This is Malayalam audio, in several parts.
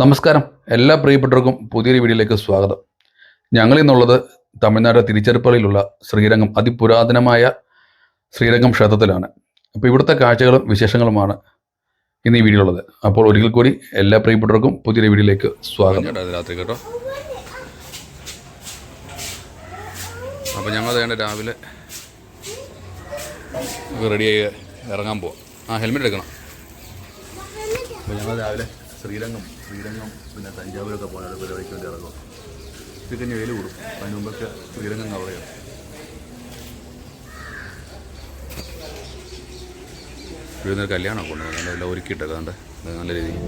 നമസ്കാരം, എല്ലാ പ്രിയപ്പെട്ടവർക്കും പുതിയൊരു വീഡിയോയിലേക്ക് സ്വാഗതം. ഞങ്ങൾ ഇന്നുള്ളത് തമിഴ്നാട് തിരുച്ചിറപ്പള്ളിയിലുള്ള ശ്രീരംഗം, അതിപുരാതനമായ ശ്രീരംഗം ക്ഷേത്രത്തിലാണ്. അപ്പോൾ ഇവിടുത്തെ കാഴ്ചകളും വിശേഷങ്ങളുമാണ് ഇന്ന് ഈ വീഡിയോ ഉള്ളത്. അപ്പോൾ ഒരിക്കൽ കൂടി എല്ലാ പ്രിയപ്പെട്ടവർക്കും പുതിയൊരു വീഡിയോയിലേക്ക് സ്വാഗതം. രാത്രി കേട്ടോ. അപ്പോൾ ഞങ്ങൾ രാവിലെ റെഡിയായി ഇറങ്ങാൻ പോവാം. ഹെൽമെറ്റ് എടുക്കണം. അപ്പോൾ ഞങ്ങൾ രാവിലെ ശ്രീരംഗം പിന്നെ തഞ്ചാവൂരൊക്കെ പോകാൻ പരിപാടിക്ക് വേണ്ടി ഇറങ്ങും. പിന്നെ വെയിൽ കൂടും. അതിന് മുമ്പൊക്കെ ശ്രീരംഗം കവർ ചെയ്യാം. ഇവിടുന്ന് കല്യാണമൊക്കെ ഉണ്ട്. നല്ല ഒരുക്കിയിട്ടൊക്കെ ഉണ്ട് നല്ല രീതിയിൽ.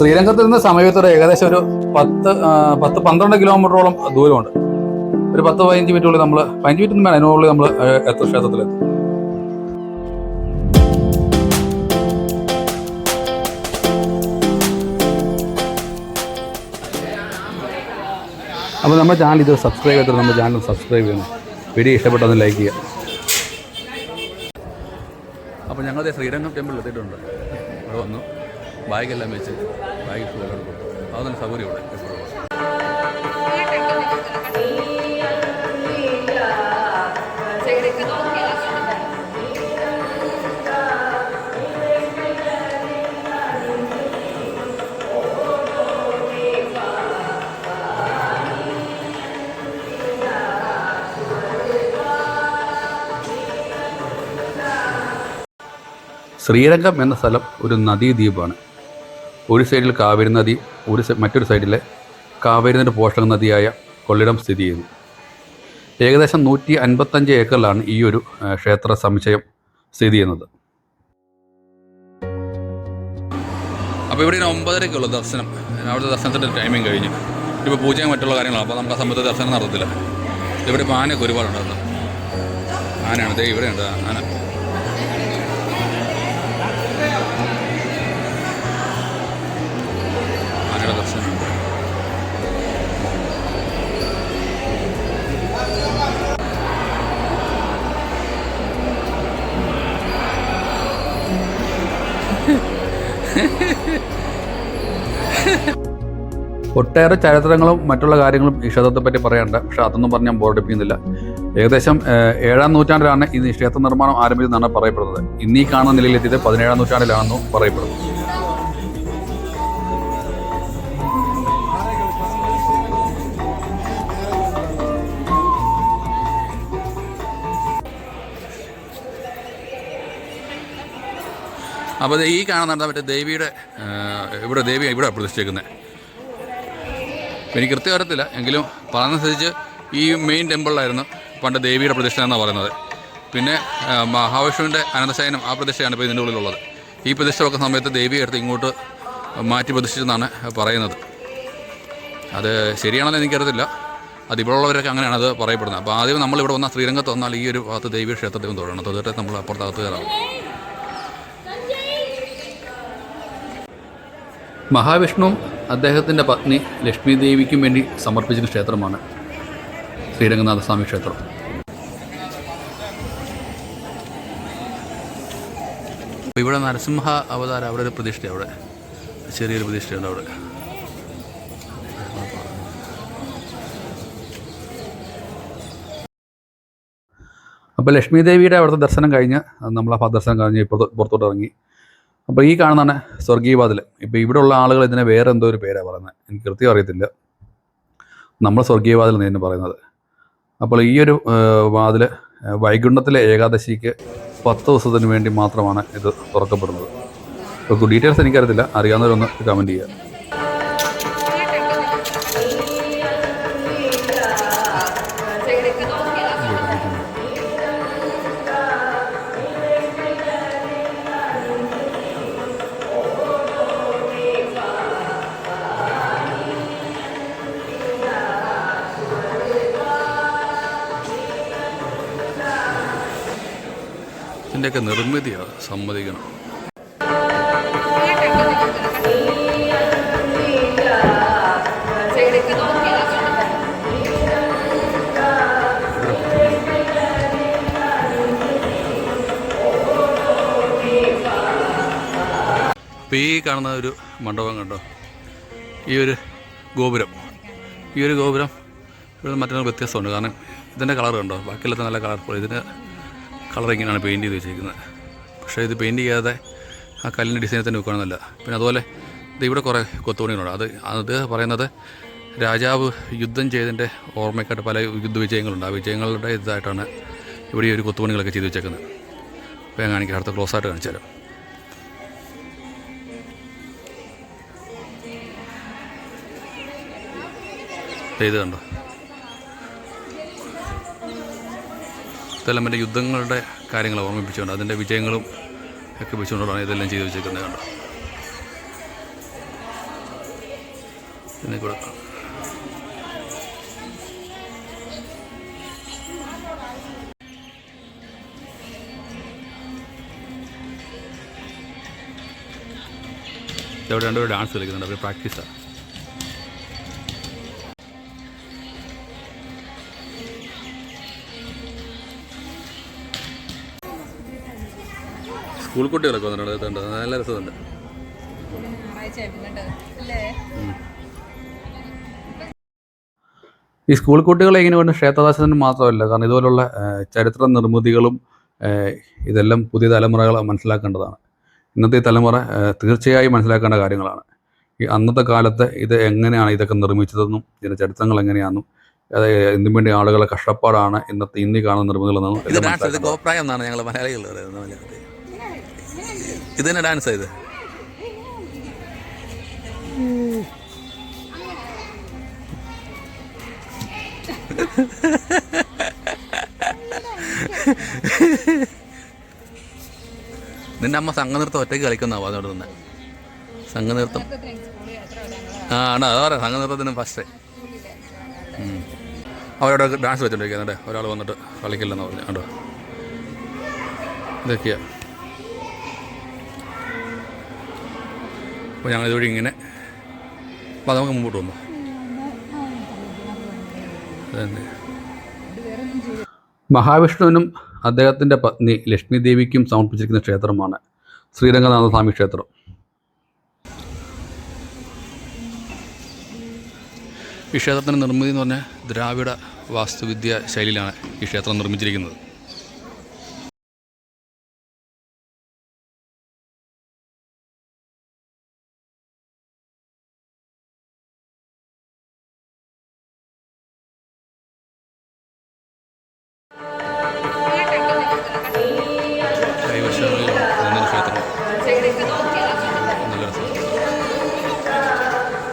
ശ്രീരംഗത്തിൽ നിന്ന് സമയത്തോടെ ഏകദേശം ഒരു 10-12 കിലോമീറ്ററോളം ദൂരമുണ്ട്. ഒരു 10-15 മിനിറ്റുള്ളിൽ നമ്മൾ 15 മിനിറ്റ് വേണം, അതിനുള്ളിൽ നമ്മൾ ക്ഷേത്രത്തിലെത്തും. അപ്പോൾ നമ്മുടെ ചാനൽ ഇത് സബ്സ്ക്രൈബ് ചെയ്തിട്ട് നമ്മുടെ ചാനൽ സബ്സ്ക്രൈബ് ചെയ്യണം. വീഡിയോ ഇഷ്ടപ്പെട്ടൊന്ന് ലൈക്ക് ചെയ്യുക. അപ്പോൾ ഞങ്ങളുടെ ശ്രീരംഗം ടെമ്പിളിൽ എത്തിയിട്ടുണ്ട്. ഇവിടെ വന്നു ബാഗെല്ലാം വെച്ച് ബാഗ് എടുക്കും. അത് നല്ല സൗകര്യമുണ്ട്. എപ്പോഴും ശ്രീരംഗം എന്ന സ്ഥലം ഒരു നദീദ്വീപാണ്. ഒരു സൈഡിൽ കാവേരി നദി, മറ്റൊരു സൈഡിലെ കാവേരി നദിയുടെ പോഷക നദിയായ കൊള്ളിടം സ്ഥിതി ചെയ്യുന്നു. ഏകദേശം 155 ഏക്കറിലാണ് ഈ ഒരു ക്ഷേത്ര സമുച്ചയം സ്ഥിതി ചെയ്യുന്നത്. അപ്പോൾ ഇവിടെ 9:30 ദർശനം. അവിടുത്തെ ദർശനത്തിൻ്റെ ടൈമിങ് കഴിഞ്ഞു. ഇപ്പോൾ പൂജയും മറ്റുള്ള കാര്യങ്ങളാണ്. അപ്പോൾ നമുക്ക് ആ സമയത്ത് ദർശനം നടത്തില്ല. ഇവിടെ ഇപ്പോൾ ആനയൊക്കെ ഒരുപാടുണ്ടായിരുന്നു. ആനയാണ് ഇവിടെയുണ്ട് ആന. ആനയുടെ ദർശനം. ഒട്ടേറെ ചരിത്രങ്ങളും മറ്റുള്ള കാര്യങ്ങളും ഈ ക്ഷേത്രത്തെ പറ്റി പറയാനുണ്ട്. പക്ഷെ അതൊന്നും പറഞ്ഞാൽ ബോറടിപ്പിക്കുന്നില്ല. ഏകദേശം 7-ാം നൂറ്റാണ്ടിലാണ് ഈ ക്ഷേത്ര നിർമ്മാണം ആരംഭിച്ചതെന്നാണ് പറയപ്പെടുന്നത്. ഇന്നീ കാണുന്ന നിലയിലെത്തിയത് 17-ാം നൂറ്റാണ്ടിലാണെന്നും പറയപ്പെടുന്നു. അപ്പോൾ ഈ കാണുന്ന മറ്റേ ദേവിയുടെ ഇവിടെ പ്രതിഷ്ഠിക്കുന്നത്. എനിക്ക് കൃത്യം അറിയത്തില്ല, എങ്കിലും പറഞ്ഞനുസരിച്ച് ഈ മെയിൻ ടെമ്പിളിലായിരുന്നു പണ്ട് ദേവിയുടെ പ്രതിഷ്ഠ എന്നാണ് പറയുന്നത്. പിന്നെ മഹാവിഷ്ണുവിൻ്റെ അനന്തശയനം, ആ പ്രതിഷ്ഠയാണ് ഇപ്പോൾ ഇതിൻ്റെ ഉള്ളിലുള്ളത്. ഈ പ്രതിഷ്ഠ വെക്കുന്ന സമയത്ത് ദേവിയെ എടുത്ത് ഇങ്ങോട്ട് മാറ്റി പ്രതിഷ്ഠിച്ചെന്നാണ് പറയുന്നത്. അത് ശരിയാണെന്ന് എനിക്കറിയത്തില്ല. അതിവിടെ ഉള്ളവരൊക്കെ അങ്ങനെയാണ് അത് പറയപ്പെടുന്നത്. അപ്പോൾ ആദ്യം നമ്മളിവിടെ വന്ന ശ്രീരംഗത്ത് വന്നാൽ ഈ ഒരു ഭാഗത്ത് ദേവീ ക്ഷേത്രത്തിൽ തൊഴണം. തൊഴിട്ട് നമ്മൾ അപ്പുറത്തകത്ത് കയറാം. മഹാവിഷ്ണുവും അദ്ദേഹത്തിൻ്റെ പത്നി ലക്ഷ്മി ദേവിക്കും വേണ്ടി സമർപ്പിച്ച ക്ഷേത്രമാണ് ശ്രീരംഗനാഥസ്വാമി ക്ഷേത്രം. അപ്പോൾ ഇവിടെ നരസിംഹ അവതാരം, അവിടെ ഒരു പ്രതിഷ്ഠ, അവിടെ ചെറിയൊരു പ്രതിഷ്ഠയുണ്ട് അവിടെ. അപ്പോൾ ലക്ഷ്മി ദേവിയുടെ അവിടുത്തെ ദർശനം കഴിഞ്ഞ് നമ്മൾ ആ ദർശനം കഴിഞ്ഞ് പുറത്തോട്ട് ഇറങ്ങി. അപ്പോൾ ഈ കാണുന്നതാണ് സ്വർഗീയവാതിൽ. ഇപ്പോൾ ഇവിടെ ഉള്ള ആളുകൾ ഇതിനെ വേറെ എന്തോ ഒരു പേരാണ് പറയുന്നത്, എനിക്ക് കൃത്യം അറിയത്തില്ല. നമ്മൾ സ്വർഗീയവാതിൽ എന്ന് പറയുന്നത്. അപ്പോൾ ഈ ഒരു വാതിൽ വൈകുണ്ഠത്തിലെ ഏകാദശിക്ക് 10 ദിവസത്തിന് വേണ്ടി മാത്രമാണ് ഇത് തുറക്കപ്പെടുന്നത്. അപ്പോൾ ഡീറ്റെയിൽസ് എനിക്കറിയത്തില്ല, അറിയാവുന്നവരൊന്ന് കമൻറ്റ് ചെയ്യുക. ഇതിൻ്റെയൊക്കെ നിർമ്മിതിയാണ്, സമ്മതിക്കണം. അപ്പോൾ ഈ കാണുന്ന ഒരു മണ്ഡപം കണ്ടോ, ഈ ഒരു ഗോപുരം ഇവിടെ മറ്റൊരു വ്യത്യാസമുണ്ട്. കാരണം ഇതിൻ്റെ കളർ കണ്ടോ, ബാക്കിയെല്ലാം നല്ല കളർഫുൾ. ഇതിന് കളർ ഇങ്ങനെയാണ് പെയിൻറ്റ് ചെയ്ത് വെച്ചിരിക്കുന്നത്. പക്ഷേ ഇത് പെയിൻറ്റ് ചെയ്യാതെ ആ കല്ലിൻ്റെ ഡിസൈനിൽ തന്നെ വെക്കുകയാണെന്നല്ല. പിന്നെ അതുപോലെ ഇവിടെ കുറേ കൊത്തുപണികളുണ്ട്. അത് പറയുന്നത് രാജാവ് യുദ്ധം ചെയ്തതിൻ്റെ ഓർമ്മയ്ക്കായിട്ട് പല യുദ്ധവിജയങ്ങളുണ്ട്. ആ വിജയങ്ങളുടെ ഇതായിട്ടാണ് ഇവിടെ ഈ ഒരു കൊത്തുപണികളൊക്കെ ചെയ്ത് വെച്ചേക്കുന്നത്. അപ്പോൾ ഞാൻ കാണിക്കാം, അടുത്ത ക്ലോസ് ആയിട്ട് കാണിച്ചു തരാം. ഇത് കണ്ടോ, ഇതെല്ലാം എൻ്റെ യുദ്ധങ്ങളുടെ കാര്യങ്ങൾ ഓർമ്മിപ്പിച്ചുകൊണ്ട് അതിൻ്റെ വിജയങ്ങളും ഒക്കെ വെച്ചുകൊണ്ടാണ് ഇതെല്ലാം ചെയ്ത് വെച്ചേക്കുന്നത്. കണ്ടോ, ഇതിനെ കൂടെ ഇവിടെ രണ്ടുപേരും ഡാൻസ് കളിക്കുന്നുണ്ട്. അവർ പ്രാക്ടീസാണ്. സ്കൂൾ കുട്ടികളൊക്കെ വന്നിട്ടുണ്ട്. നല്ല രസമുണ്ട്. ഈ സ്കൂൾ കുട്ടികളെ ഇങ്ങനെ കൊണ്ട് ക്ഷേത്രദർശനം മാത്രമല്ല, കാരണം ഇതുപോലുള്ള ചരിത്ര നിർമ്മിതികളും ഇതെല്ലാം പുതിയ തലമുറകൾ മനസ്സിലാക്കേണ്ടതാണ്. ഇന്നത്തെ തലമുറ തീർച്ചയായും മനസ്സിലാക്കേണ്ട കാര്യങ്ങളാണ്. ഈ അന്നത്തെ കാലത്ത് ഇത് എങ്ങനെയാണ് ഇതൊക്കെ നിർമ്മിച്ചതെന്നും ഇതിൻ്റെ ചരിത്രങ്ങൾ എങ്ങനെയാണെന്നും എന്തിനു വേണ്ടി ആളുകളെ കഷ്ടപ്പാടാണ് ഇന്നീ കാണുന്ന നിർമ്മിതികളെന്നും കോപ്രായം എന്നാണ് ഞങ്ങൾ മലയാളികൾ പറയുന്നത്. ഇത് തന്നെ ഡാൻസാണ് ഇത്. നിന്റെ അമ്മ സംഘനൃത്തം ഒറ്റയ്ക്ക് കളിക്കുന്നതാവും അതോട് തന്നെ. സംഘനൃത്തം ആണ്, അതാ പറയാം, സംഘനൃത്തത്തിന് ഫസ്റ്റ് അവരവിടെ ഡാൻസ് വെച്ചോണ്ടിരിക്കുന്നുണ്ട്. ഒരാൾ വന്നിട്ട് കളിക്കില്ലെന്ന് പറഞ്ഞു. കണ്ടോ, ഇതൊക്കെയാണ്. അപ്പോൾ ഞങ്ങൾ ഇതുവഴി ഇങ്ങനെ, അപ്പോൾ നമുക്ക് മുമ്പോട്ട് വന്നു. അതന്നെ, മഹാവിഷ്ണുവിനും അദ്ദേഹത്തിൻ്റെ പത്നി ലക്ഷ്മി ദേവിക്കും സമർപ്പിച്ചിരിക്കുന്ന ക്ഷേത്രമാണ് ശ്രീരംഗനാഥസ്വാമി ക്ഷേത്രം. ഈ ക്ഷേത്രത്തിൻ്റെ നിർമ്മിതി എന്ന് പറഞ്ഞാൽ ദ്രാവിഡ വാസ്തുവിദ്യ ശൈലിയിലാണ് ഈ ക്ഷേത്രം നിർമ്മിച്ചിരിക്കുന്നത്. കൈവശങ്ങളിൽ ക്ഷേത്രം നല്ല രസമാണ്.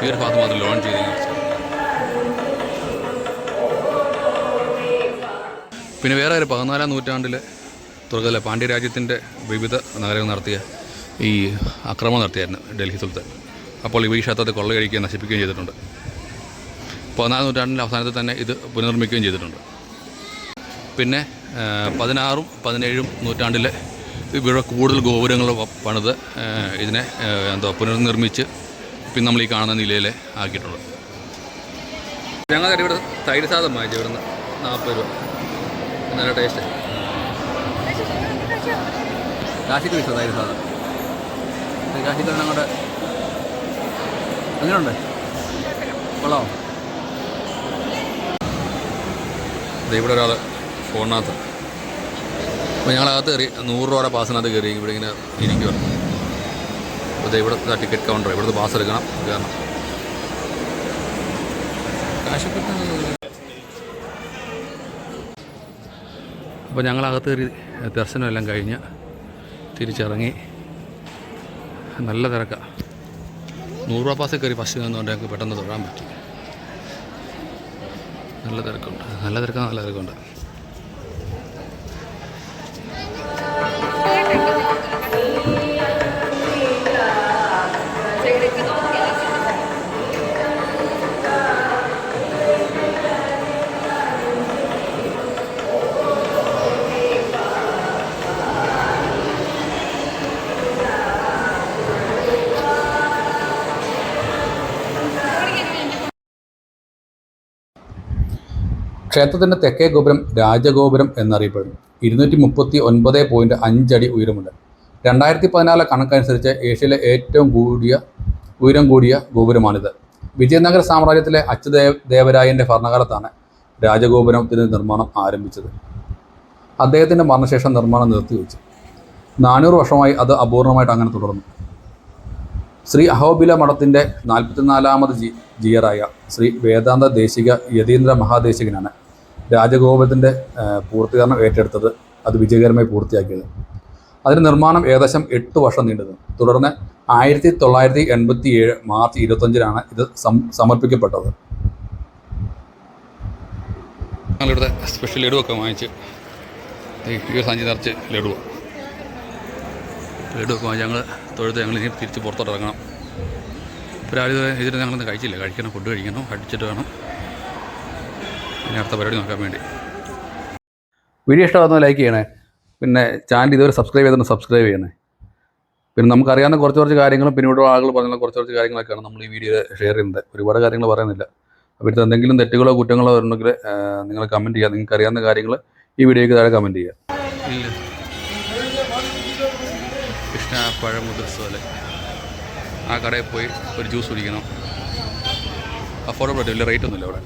ഈ ഒരു ഭാഗത്ത് മാത്രം ലോൺ ചെയ്ത് പിന്നെ വേറെ ഒരു 14-ാം നൂറ്റാണ്ടിൽ തുറക്കത്തില്ല പാണ്ഡ്യരാജ്യത്തിൻ്റെ വിവിധ നഗരങ്ങൾ നടത്തിയ ഈ ആക്രമണം നടത്തിയായിരുന്നു ഡൽഹി സുൽത്താൻ. അപ്പോൾ ഈ ക്ഷേത്രത്തെ കൊള്ളയടിക്കുകയും നശിപ്പിക്കുകയും ചെയ്തിട്ടുണ്ട്. 14-ാം നൂറ്റാണ്ടിൻ്റെ അവസാനത്തിൽ തന്നെ ഇത് പുനർനിർമ്മിക്കുകയും ചെയ്തിട്ടുണ്ട്. പിന്നെ 16-ഉം 17-ഉം നൂറ്റാണ്ടിൽ ഇവിടെ കൂടുതൽ ഗോപുരങ്ങൾ പണിത് ഇതിനെ പുനർനിർമ്മിച്ച് പിന്നെ നമ്മൾ ഈ കാണുന്ന നിലയിൽ ആക്കിയിട്ടുണ്ട്. ഞങ്ങളുടെ ഇവിടെ തൈര് സാധം വാങ്ങിച്ചു. ഇവിടുന്ന് 40 രൂപ. നല്ല ടേസ്റ്റ്. കാശിക്ക് ഇഷ്ടം തൈര് സാധനം. കാശിക്കാരൻ അങ്ങോട്ട് എങ്ങനെയുണ്ട്? കൊള്ളാമോ? ഇവിടെ ഒരാൾ ഫോണിനകത്ത്. അപ്പോൾ ഞങ്ങളകത്ത് കയറി 100 രൂപയുടെ പാസിനകത്ത് കയറി ഇവിടെ ഇങ്ങനെ ഇരിക്കുകയാണ്. അപ്പോൾ ഇവിടുത്തെ ടിക്കറ്റ് കൗണ്ടർ, ഇവിടുത്തെ പാസ് എടുക്കണം, കയറണം. കാശ് കിട്ടുന്നത്. അപ്പോൾ ഞങ്ങളകത്ത് കയറി ദർശനമെല്ലാം കഴിഞ്ഞ് തിരിച്ചിറങ്ങി. നല്ല തിരക്കാണ്. 100 രൂപ പാസ് കയറി ഫസ്റ്റ് നിന്നുകൊണ്ട് ഞങ്ങൾക്ക് പെട്ടെന്ന് തൊഴാൻ പറ്റി. നല്ല തിരക്കുണ്ട്. നല്ല തിരക്കുണ്ട്. ക്ഷേത്രത്തിൻ്റെ തെക്കേ ഗോപുരം രാജഗോപുരം എന്നറിയപ്പെടുന്നു. 239.5 അടി ഉയരമുണ്ട്. 2014 കണക്കനുസരിച്ച് ഏഷ്യയിലെ ഏറ്റവും ഉയരം കൂടിയ ഗോപുരമാണിത്. വിജയനഗര സാമ്രാജ്യത്തിലെ അച്യുതദേവരായൻ്റെ ഭരണകാലത്താണ് രാജഗോപുരത്തിൻ്റെ നിർമ്മാണം ആരംഭിച്ചത്. അദ്ദേഹത്തിൻ്റെ മരണശേഷം നിർമ്മാണം നിർത്തിവെച്ചു. 400 വർഷമായി അത് അപൂർണമായിട്ട് അങ്ങനെ തുടർന്നു. ശ്രീ അഹോബില മഠത്തിൻ്റെ 44ാമത് ജിയറായ ശ്രീ വേദാന്ത ദേശിക യതീന്ദ്ര മഹാദേശികനാണ് രാജഗോപുരത്തിൻ്റെ പൂർത്തീകരണം ഏറ്റെടുത്തത്. അത് വിജയകരമായി പൂർത്തിയാക്കിയത്. അതിൻ്റെ നിർമ്മാണം ഏകദേശം 8 വർഷം നീണ്ടുനിന്നു. തുടർന്ന് 1987 മാർച്ച് 25-നാണ് ഇത് സമർപ്പിക്കപ്പെട്ടത്. ഞങ്ങളിവിടെ സ്പെഷ്യൽ ലഡുവൊക്കെ വാങ്ങിച്ച് ഈ സഞ്ചി നിറച്ച് ലഡുവൊക്കെ വാങ്ങിച്ച് ഞങ്ങൾ തൊഴുത്ത് ഞങ്ങൾ ഇനി തിരിച്ച് പുറത്തോട്ട് ഇറങ്ങണം. ഇപ്പോൾ രാവിലെ ഇതിന് ഞങ്ങളൊന്നും കഴിച്ചില്ല. കഴിക്കണം, ഫുഡ് കഴിക്കണം, കഴിച്ചിട്ട് വേണം ഇനി അടുത്ത പരിപാടി നോക്കാൻ വേണ്ടി. വീഡിയോ ഇഷ്ടമാകുന്ന ലൈക്ക് ചെയ്യണേ. പിന്നെ ചാനൽ ഇതുവരെ സബ്സ്ക്രൈബ് ചെയ്തിട്ട് സബ്സ്ക്രൈബ് ചെയ്യണേ. പിന്നെ നമുക്കറിയാവുന്ന കുറച്ച് കാര്യങ്ങളും പിന്നെ ഇവിടെ ആളുകൾ പറഞ്ഞുള്ള കുറച്ച് കാര്യങ്ങളൊക്കെയാണ് നമ്മൾ ഈ വീഡിയോ ഷെയർ ചെയ്യുന്നത്. ഒരുപാട് കാര്യങ്ങൾ പറയുന്നില്ല. അപ്പോൾ ഇത് എന്തെങ്കിലും തെറ്റുകളോ കുറ്റങ്ങളോ ഉണ്ടെങ്കിൽ നിങ്ങൾ കമൻറ്റ് ചെയ്യുക. നിങ്ങൾക്ക് അറിയാവുന്ന കാര്യങ്ങൾ ഈ വീഡിയോയ്ക്ക് താഴെ കമൻറ്റ് ചെയ്യുക. ഇല്ല കൃഷ്ണ പഴമുദ്രസ്വല ആ കടയിൽ പോയി ഒരു ജ്യൂസ് കുടിക്കണം. അഫോർഡബിൾ ആയിട്ട് വലിയ റേറ്റ് ഒന്നുമില്ല അവിടെ.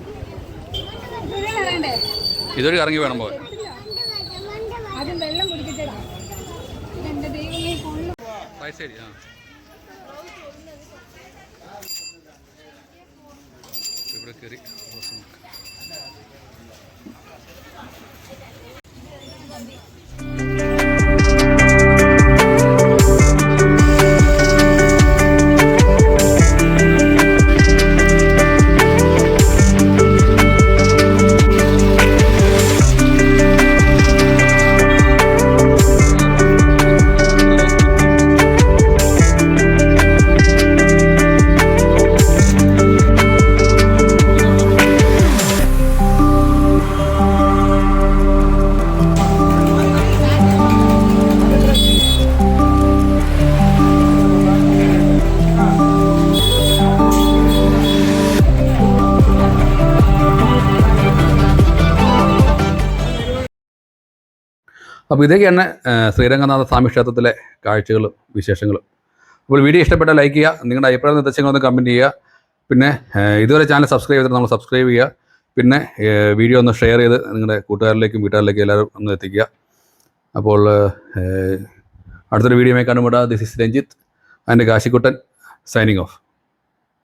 ഇതൊരു ഇറങ്ങി വേണം പോകാൻ. ശരി ആ ഇവിടെ കയറി അപ്പോൾ ഇതൊക്കെയാണ് ശ്രീരംഗനാഥ സ്വാമി ക്ഷേത്രത്തിലെ കാഴ്ചകളും വിശേഷങ്ങളും. അപ്പോൾ വീഡിയോ ഇഷ്ടപ്പെട്ടാൽ ലൈക്ക് ചെയ്യുക. നിങ്ങളുടെ അഭിപ്രായ നിർദ്ദേശങ്ങളൊന്ന് കമൻറ്റ് ചെയ്യുക. പിന്നെ ഇതുവരെ ചാനൽ സബ്സ്ക്രൈബ് ചെയ്തിട്ട് നമ്മൾ സബ്സ്ക്രൈബ് ചെയ്യുക. പിന്നെ വീഡിയോ ഒന്ന് ഷെയർ ചെയ്ത് നിങ്ങളുടെ കൂട്ടുകാരിലേക്കും വീട്ടുകാരിലേക്കും എല്ലാവരും ഒന്ന് എത്തിക്കുക. അപ്പോൾ അടുത്തൊരു വീഡിയോയുമായി കാണുമ്പോൾ this is Ranjith and Kashikuttan signing of.